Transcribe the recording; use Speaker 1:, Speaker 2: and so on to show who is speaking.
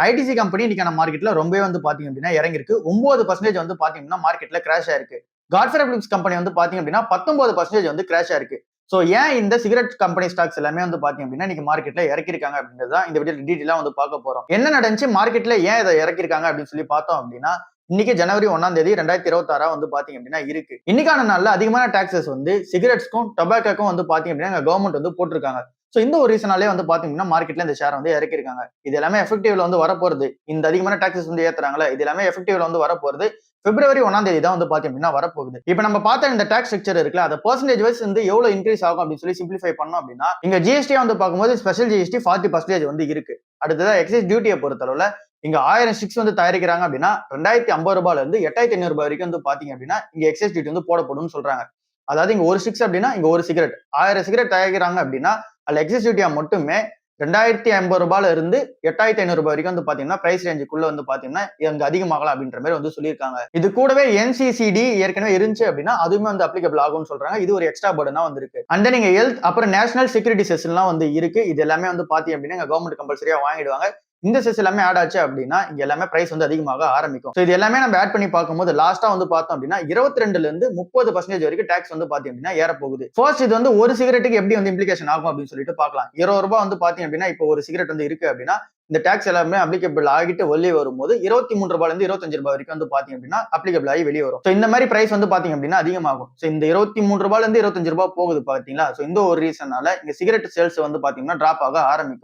Speaker 1: ITC company இன்னைக்கான மார்க்கெட்ல ரொம்பவே வந்து பாத்தீங்க அப்படின்னா இறங்கிருக்கு. 9% வந்து பாத்தீங்கன்னா மார்க்கெட்ல கிராஷ் ஆயிருக்கு. காட்ஃபரே பிலிப்ஸ் கம்பெனி வந்து பாத்தீங்க அப்படின்னா 19% வந்து கிராஷ் ஆயிருக்கு. சோ ஏன் இந்த சிகரெட் கம்பெனி ஸ்டாக்ஸ் எல்லாமே வந்து பாத்தீங்க அப்படின்னா இன்னைக்கு மார்க்கெட்ல இறக்கிருக்காங்க அப்படின்றத இந்த வீடியோ டீடைலா வந்து பார்க்க போறோம். என்ன நடந்துச்சு மார்க்கெட்ல ஏன் இதை இறக்கிருக்காங்க அப்படின்னு சொல்லி பார்த்தோம் அப்படின்னா இன்னைக்கு ஜனவரி 1ஆம் தேதி 2026 வந்து பாத்தீங்க அப்படின்னா இருக்கு. இன்னைக்கான நாள்ல அதிகமான டாக்ஸஸ் வந்து சிகரெட்ஸ்க்கும் டொபாக்கோக்கும் வந்து பாத்தீங்க அப்படின்னா கவர்மெண்ட் வந்து போட்டிருக்காங்க. சோ இந்த ஒரு ரீசனாலே வந்து பாத்தீங்கன்னா மார்க்கெட்ல இந்த ஷேர் வந்து இறக்கிருக்காங்க. இது எல்லாமே எஃபெக்டிவ்ல வந்து வரப்போறது. இந்த அதிகமான டாக்ஸஸ் வந்து ஏத்துறாங்களே இது எல்லாமே எஃபெக்டிவ்ல வந்து வரப்போறது. பிப்ரவரி 1ஆம் தேதி தான் வந்து பாத்தீங்க அப்படின்னா வரப்போகுது. இப்ப நம்ம பார்த்த இந்த டாக்ஸ் ஸ்ட்ரக்சர் இருக்குல்ல அதை பெர்சன்டேஜ் வைஸ் வந்து எவ்வளவு இன்க்ரீஸ் ஆகும் அப்படின்னு சொல்லி சிம்பிளிஃபை பண்ணோம் அப்படின்னா இங்க ஜிஎஸ்டி வந்து பார்க்கும்போது ஸ்பெஷல் ஜிஎஸ்டி 40% வந்து இருக்கு. அடுத்ததா எக்ஸைஸ் டியூட்டியை பொறுத்தளவுல இங்க 1000 ஸ்டிக்ஸ் வந்து தயாரிக்கிறாங்க அப்படின்னா 2050 ரூபாயில இருந்து 8500 ரூபாய் வரைக்கும் வந்து பாத்தீங்க அப்படின்னா இங்க எக்ஸைஸ் டியூட்டி வந்து போடப்படும் சொல்றாங்க. அதாவது இங்க ஒரு ஸ்டிக்ஸ் அப்படின்னா இங்க ஒரு சிகரெட் 1000 சிகரெட் தயாரிக்கிறாங்க அப்படின்னா அதுல எக்ஸைஸ் டியூட்டியா மட்டுமே 2050 ரூபாயில இருந்து 8500 ரூபாய் வரைக்கும் வந்து பாத்தீங்கன்னா பிரைஸ் ரேஞ்சுக்குள்ள வந்து பாத்தீங்கன்னா இங்க அதிகமாகலாம் அப்படின்ற மாதிரி வந்து சொல்லியிருக்காங்க. இது கூடவே என்சிசிடி ஏற்கனவே இருந்துச்சு அப்படின்னா அதுவுமே வந்து அப்ளிகபிள் ஆகும்னு சொல்றாங்க. இது ஒரு எக்ஸ்ட்ரா பர்டனா வந்து இருக்கு. அண்ட் நீங்க ஹெல்த் அப்புறம் நேஷனல் செக்யூரிட்டி செஸ் எல்லாம் வந்து இருக்கு. இது எல்லாமே வந்து பாத்தீங்க அப்படின்னா கவர்மெண்ட் கம்பல்சரியா வாங்கிடுவாங்க. இந்த செஸ் எல்லாமே ஆட் ஆச்சு அப்படின்னா இங்க எல்லாமே பிரைஸ் வந்து அதிகமாக ஆரம்பிக்கும். இது எல்லாமே நம்ம ஆட் பண்ணி பார்க்கும்போது லாஸ்டா வந்து பார்த்தோம் அப்படின்னா 22ல இருந்து 30% வரைக்கும் டாக்ஸ் வந்து பாத்தீங்க அப்படின்னா ஏற போகுது. ஃபர்ஸ்ட் இது வந்து ஒரு சிகரெட்டுக்கு எப்படி வந்து இம்ப்ளிகேஷன் ஆகும் அப்படின்னு சொல்லிட்டு பார்க்கலாம். 20 ரூபாய் வந்து பாத்தீங்க அப்படின்னா இப்போ ஒரு சிகரெட் வந்து இருக்கு அப்படின்னா இந்த டாக்ஸ் எல்லாமே அப்ளிகபிள் ஆகிட்டு வெளியே வரும்போது 23 ரூபாயில இருந்து 25 ரூபாய் வரைக்கும் வந்து பாத்தீங்க அப்படின்னா அப்ளிகபிள் ஆகி வெளியே வரும். இந்த மாதிரி பிரைஸ் வந்து பாத்தீங்க அப்படின்னா அதிகமாகும். இந்த 23 ரூபாயில இருந்து 25 ரூபாய் போகுது பாத்தீங்களா. இந்த ஒரு ரீசனால இங்க சிகரெட் சேல்ஸ் வந்து பாத்தீங்கன்னா டிராப் ஆக ஆரம்பிக்கும்.